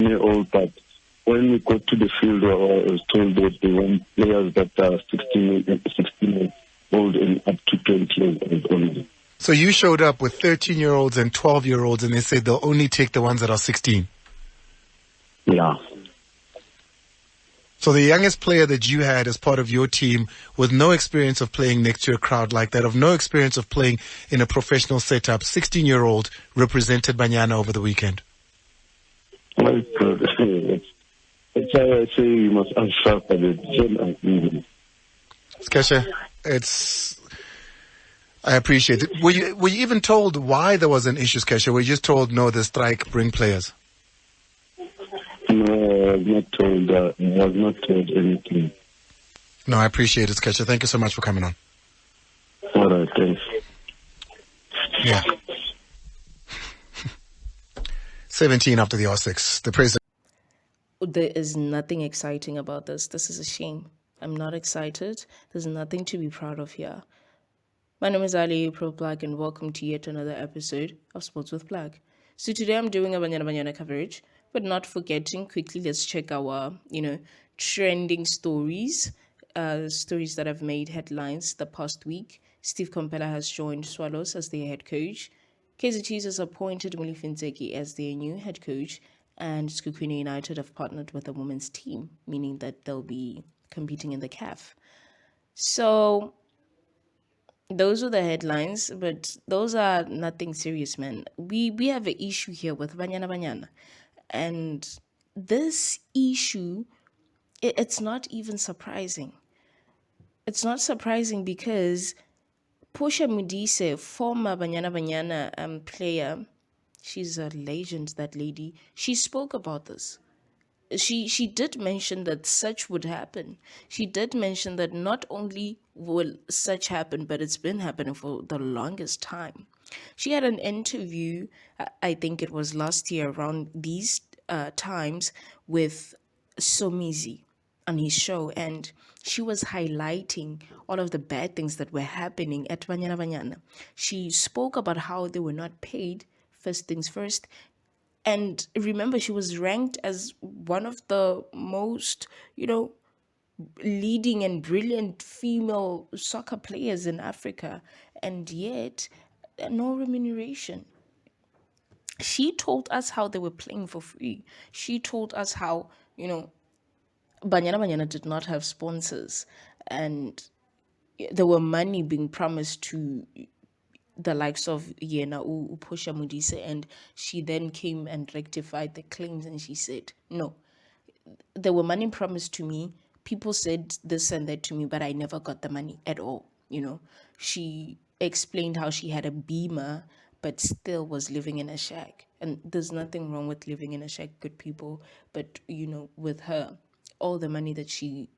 years old, but when we got to the field, I was told that they want players that are 16 years old and up to 20 years old only. So you showed up with 13-year-olds and 12-year-olds, and they said they'll only take the ones that are 16. Yeah. So the youngest player that you had as part of your team with no experience of playing next to a crowd like that, of no experience of playing in a professional setup, 16-year-old represented Banyana over the weekend. Well, that's why I say you must answer for the Skesha, I appreciate it. Were you even told why there was an issue, Skesha? Were you just told, no, the strike, bring players? No, I was not told that. I was not told anything. No, I appreciate it, Skesha. Thank you so much for coming on. All right, thanks. Yeah. 17 after the R6. The president. There is nothing exciting about this. This is a shame. I'm not excited. There's nothing to be proud of here. My name is Ali Pro Black, and welcome to yet another episode of Sports with Black. So today I'm doing a Banyana Banyana coverage, but not forgetting, quickly let's check our, trending stories, stories that have made headlines the past week. Steve Kompela has joined Swallows as their head coach. Kaizer Chiefs has appointed Molefi as their new head coach, and Skukwini United have partnered with a women's team, meaning that they'll be competing in the CAF. So those are the headlines, but those are nothing serious, man. We have an issue here with Banyana Banyana. And this issue, it's not even surprising. It's not surprising because Portia Modise, former Banyana Banyana player, she's a legend, that lady, she spoke about this. She did mention that such would happen. She did mention that not only will such happen, but it's been happening for the longest time. She had an interview, I think it was last year around these times, with Somizi on his show, and she was highlighting all of the bad things that were happening at Banyana Banyana. She spoke about how they were not paid, first things first. And remember, she was ranked as one of the most, leading and brilliant female soccer players in Africa. And yet, no remuneration. She told us how they were playing for free. She told us how, Banyana Banyana did not have sponsors. And there were money being promised to the likes of Yena Upusha Modise, and she then came and rectified the claims, and she said, no, there were money promised to me. People said this and that to me, but I never got the money at all. She explained how she had a beamer, but still was living in a shack. And there's nothing wrong with living in a shack, good people. But, with her, all the money that she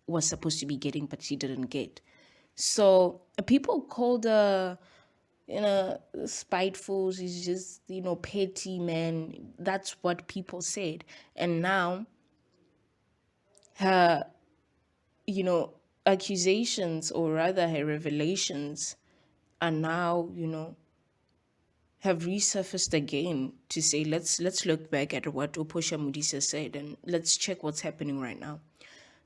was supposed to be getting, but she didn't get. So people called her, spiteful. She's just, petty, man. That's what people said. And now her, accusations, or rather her revelations, are now, have resurfaced again to say, let's look back at what Upusha Modise said and let's check what's happening right now.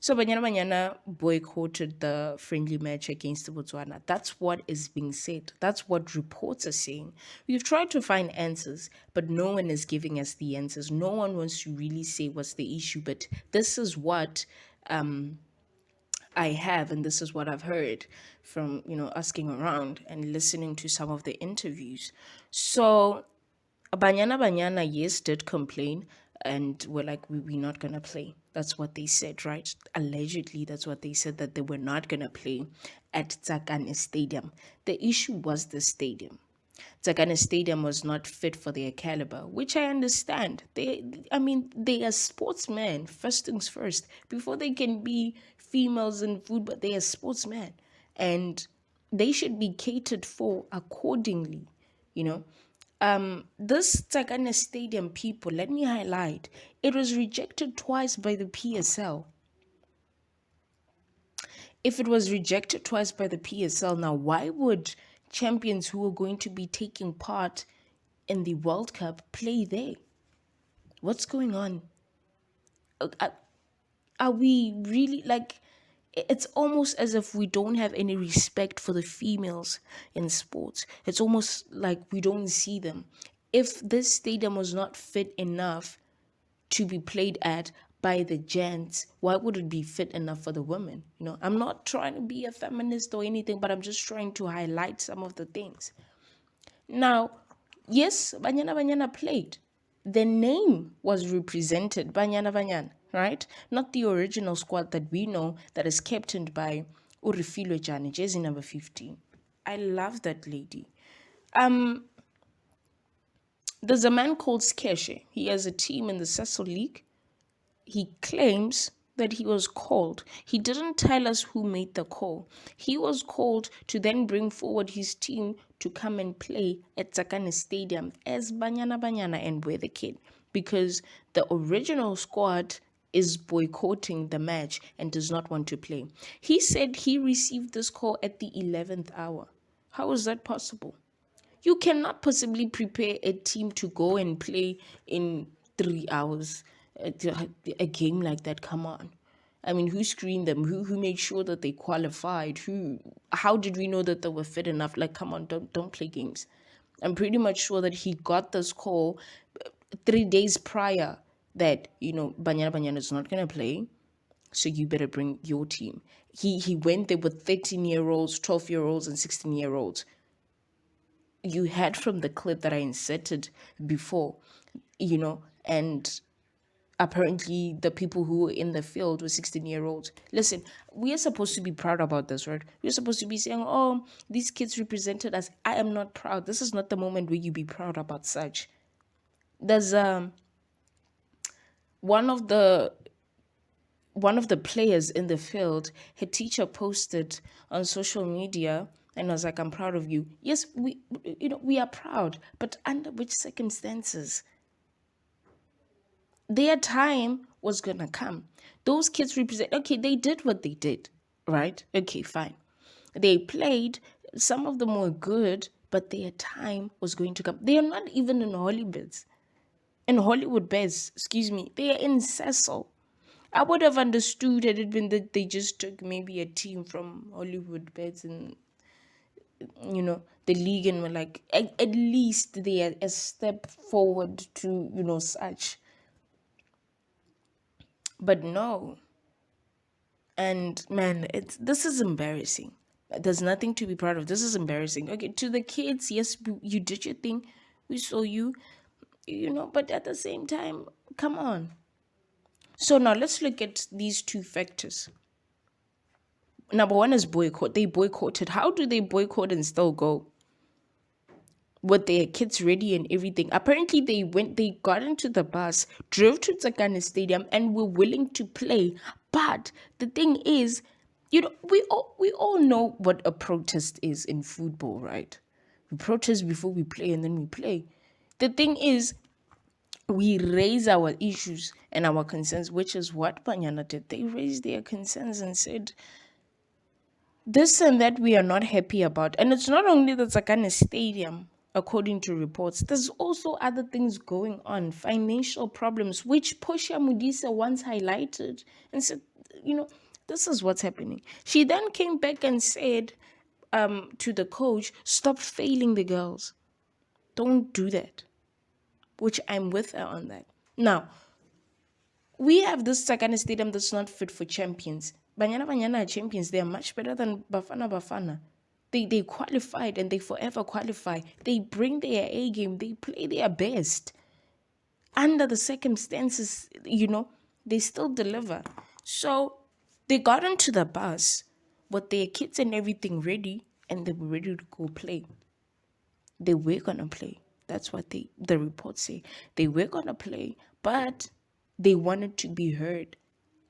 So Banyana Banyana boycotted the friendly match against Botswana. That's what is being said. That's what reports are saying. We've tried to find answers, but no one is giving us the answers. No one wants to really say what's the issue, but this is what I have, and this is what I've heard from, asking around and listening to some of the interviews. So Banyana Banyana, yes, did complain, and we're like, we're not going to play. That's what they said, right? Allegedly, that's what they said, that they were not going to play at Tsakane Stadium. The issue was the stadium. Tsakane Stadium was not fit for their caliber, which I understand. They are sportsmen, first things first. Before they can be females in football, they are sportsmen. And they should be catered for accordingly, This Tsakane Stadium, people, let me highlight, it was rejected twice by the PSL. If it was rejected twice by the PSL, now why would champions who are going to be taking part in the World Cup play there? What's going on? Uh, Are we really like, it's almost as if we don't have any respect for the females in sports. It's almost like we don't see them. If this stadium was not fit enough to be played at by the gents, why would it be fit enough for the women? I'm not trying to be a feminist or anything, but I'm just trying to highlight some of the things. Now, yes, Banyana Banyana played. The name was represented, Banyana Banyana, right? Not the original squad that we know that is captained by Urifilo Jani, jersey number 15. I love that lady. There's a man called Skeshe. He has a team in the Cecil League. He claims that he was called. He didn't tell us who made the call. He was called to then bring forward his team to come and play at Tsakane Stadium as Banyana Banyana and we're the kid, because the original squad is boycotting the match and does not want to play. He said he received this call at the 11th hour. How is that possible? You cannot possibly prepare a team to go and play in 3 hours, a game like that. Come on. I mean, who screened them? Who made sure that they qualified? How did we know that they were fit enough? Like, come on, don't play games. I'm pretty much sure that he got this call 3 days prior that, Banyana Banyana is not gonna play, so you better bring your team. He went there with 13-year-olds, 12-year-olds, and 16-year-olds. You had from the clip that I inserted before, and apparently the people who were in the field were 16-year-olds. Listen, we are supposed to be proud about this, right? We're supposed to be saying, oh, these kids represented us. I am not proud. This is not the moment where you be proud about such. There's one of the players in the field, her teacher posted on social media and was like, I'm proud of you. Yes, we are proud, but under which circumstances? Their time was gonna come. Those kids represent, okay, they did what they did, right? Okay, fine. They played, some of them were good, but their time was going to come. They are not even in Hollywood beds, excuse me. They are in Cecil. I would have understood had it been that they just took maybe a team from Hollywood beds and the league, and were like, at least they are a step forward to such. But no. And man, this is embarrassing. There's nothing to be proud of. This is embarrassing. Okay, to the kids, yes, you did your thing. We saw you, but at the same time, come on. So now let's look at these two factors. Number one is boycott. They boycotted. How do they boycott and still go? With their kids ready and everything. Apparently they got into the bus, drove to Tsakane Stadium and were willing to play. But the thing is, we all know what a protest is in football, right? We protest before we play and then we play. The thing is, we raise our issues and our concerns, which is what Banyana did. They raised their concerns and said, this and that we are not happy about. And it's not only the Tsakane Stadium, according to reports. There's also other things going on, financial problems, which Portia Mudisa once highlighted and said, this is what's happening. She then came back and said to the coach, stop failing the girls. Don't do that. Which I'm with her on that. Now, we have this Tsakane Stadium that's not fit for champions. Banyana Banyana are champions. They are much better than Bafana Bafana. They qualified and they forever qualify. They bring their A game. They play their best. Under the circumstances, they still deliver. So they got into the bus with their kids and everything ready, and they were ready to go play. They were gonna play. That's what the reports say. They were gonna play, but they wanted to be heard.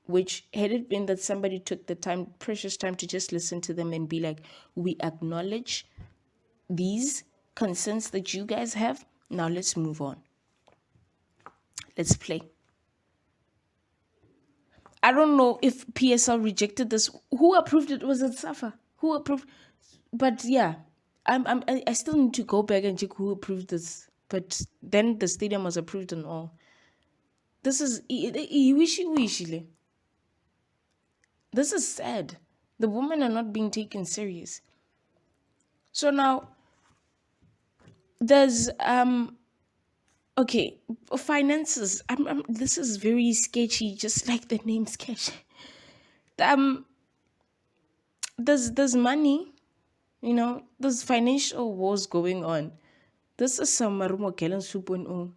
Which, had it been that somebody took the precious time to just listen to them and be like, we acknowledge these concerns that you guys have, now let's move on. Let's play. I don't know if PSL rejected this. Who approved it? Was it Safa? Who approved? But yeah, I still need to go back and check who approved this. But then the stadium was approved and all. This is wishy. This is sad. The women are not being taken serious. So now there's okay, finances. This is very sketchy, just like the name sketch. Um, there's money, there's financial wars going on. This is some Marumo Kellen 2.0.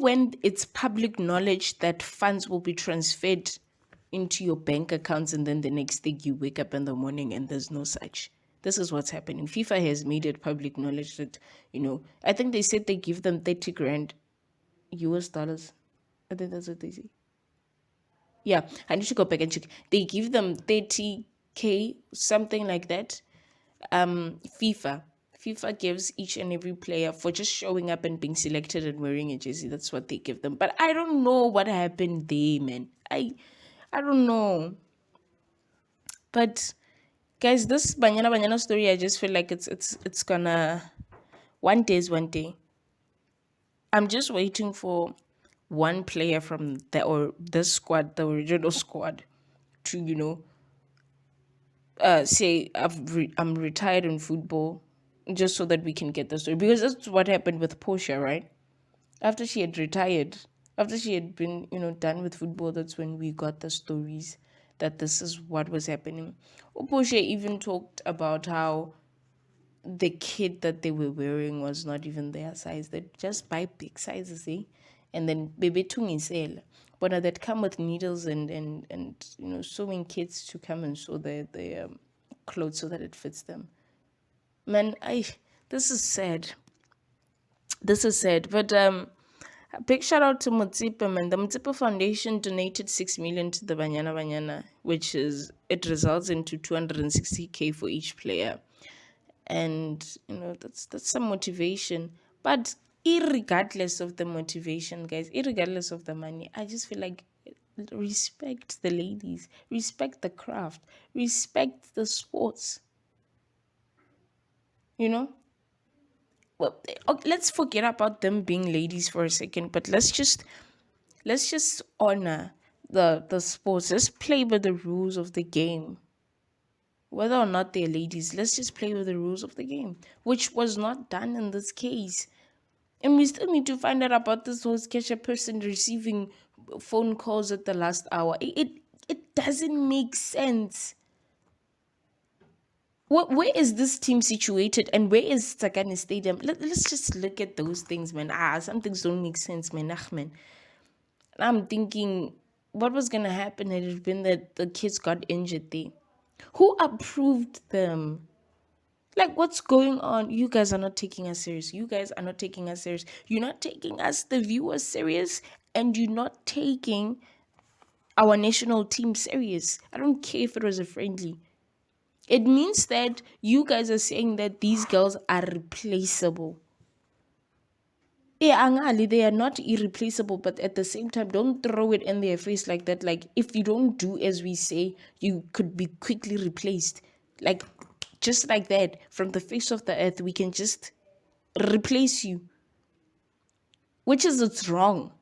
When it's public knowledge that funds will be transferred into your bank accounts, and then the next thing you wake up in the morning and there's no such. This is what's happening. FIFA has made it public knowledge that, I think they said they give them 30 grand US dollars. I think that's what they say. Yeah, I need to go back and check. They give them 30K, something like that. FIFA gives each and every player for just showing up and being selected and wearing a jersey. That's what they give them. But I don't know what happened there, man. I don't know. But guys, this Banyana Banyana story, I just feel like it's gonna one day is one day. I'm just waiting for one player from the squad, the original squad, to say I'm retired in football, just so that we can get the story, because that's what happened with Portia, right? After she had retired, after she had been done with football, that's when we got the stories that this is what was happening. Portia even talked about how the kit that they were wearing was not even their size. They just buy big sizes, eh? And then bebe tungisela. But now that come with needles and sewing kits to come and sew the clothes so that it fits them. Man, this is sad. This is sad. But a big shout out to Mutsipa, man. The Mutsipa Foundation donated 6 million to the Banyana Banyana, which it results into 260K for each player. And that's some motivation. But irregardless of the motivation, guys, irregardless of the money, I just feel like respect the ladies, respect the craft, respect the sports. Well, let's forget about them being ladies for a second, but let's just honor the sports. Let's play by the rules of the game. Whether or not they're ladies, let's just play with the rules of the game, which was not done in this case. And we still need to find out about this whole sketcher person receiving phone calls at the last hour. It doesn't make sense. Where is this team situated, and where is Tsakani Stadium? Let's just look at those things, man. Some things don't make sense, man. Man. And I'm thinking, what was gonna happen had it been that the kids got injured there? Who approved them? Like, what's going on? You guys are not taking us serious. You guys are not taking us serious. You're not taking us, the viewers, serious, and you're not taking our national team serious. I don't care if it was a friendly. It means that you guys are saying that these girls are replaceable. Yeah, angali, they are not irreplaceable, but at the same time, don't throw it in their face like that. Like, if you don't do as we say, you could be quickly replaced. Like, just like that, from the face of the earth, we can just replace you. Which is it's wrong.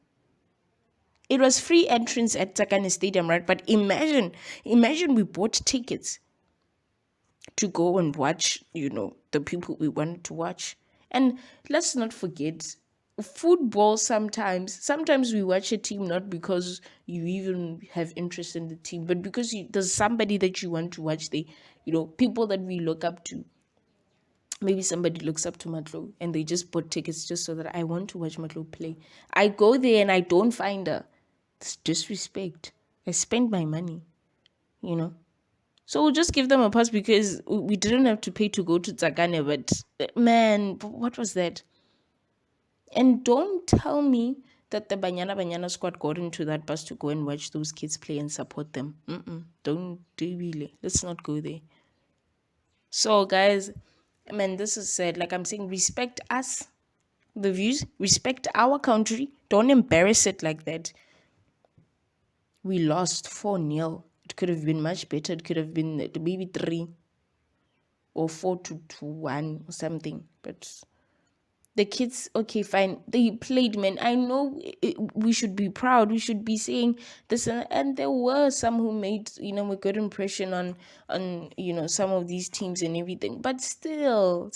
It was free entrance at Tsakani Stadium, right? But imagine we bought tickets to go and watch, the people we wanted to watch. And let's not forget, football sometimes we watch a team not because you even have interest in the team, but because there's somebody that you want to watch. People that we look up to. Maybe somebody looks up to Matlo and they just bought tickets just so that I want to watch Matlo play. I go there and I don't find her. It's disrespect. I spent my money, So we'll just give them a pass because we didn't have to pay to go to Tsakane. But man, what was that? And don't tell me that the Banyana Banyana squad got into that bus to go and watch those kids play and support them. Don't do really. Let's not go there. So guys, this is sad. Like I'm saying, respect us, the views, respect our country. Don't embarrass it like that. We lost 4-0. It could have been much better. It could have been maybe 3 or 4-1 or something. But The kids, okay, fine, they played, man. I know we should be proud. We should be saying this, and there were some who made, a good impression on some of these teams and everything. But still,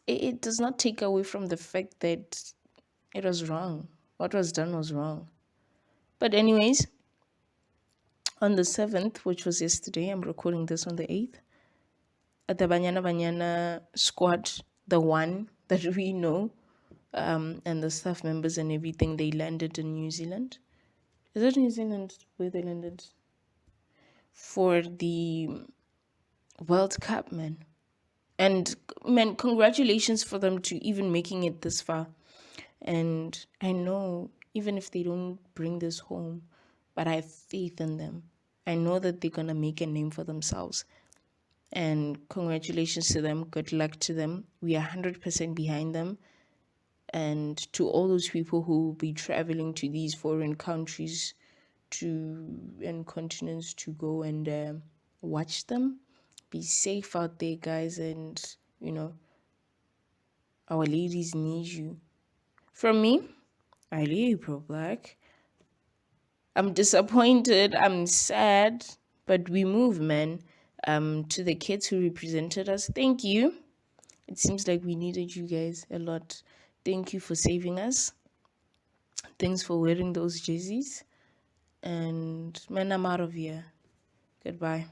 it does not take away from the fact that it was wrong. What was done was wrong. But anyways, on the 7th, which was yesterday, I'm recording this on the 8th, at the Banyana Banyana squad, the one that we know, and the staff members and everything, they landed in New Zealand. Is it New Zealand where they landed? For the World Cup, man. And man, congratulations for them to even making it this far. And I know even if they don't bring this home, but I have faith in them. I know that they're gonna make a name for themselves. And congratulations to them. Good luck to them. We are 100% behind them. And to all those people who will be traveling to these foreign countries and continents to go and watch them, be safe out there, guys. And our ladies need you. From me, Ali Pro Black, I'm disappointed, I'm sad, but we move, man. To the kids who represented us, thank you. It seems like we needed you guys a lot. Thank you for saving us. Thanks for wearing those jerseys. And man, I'm out of here. Goodbye.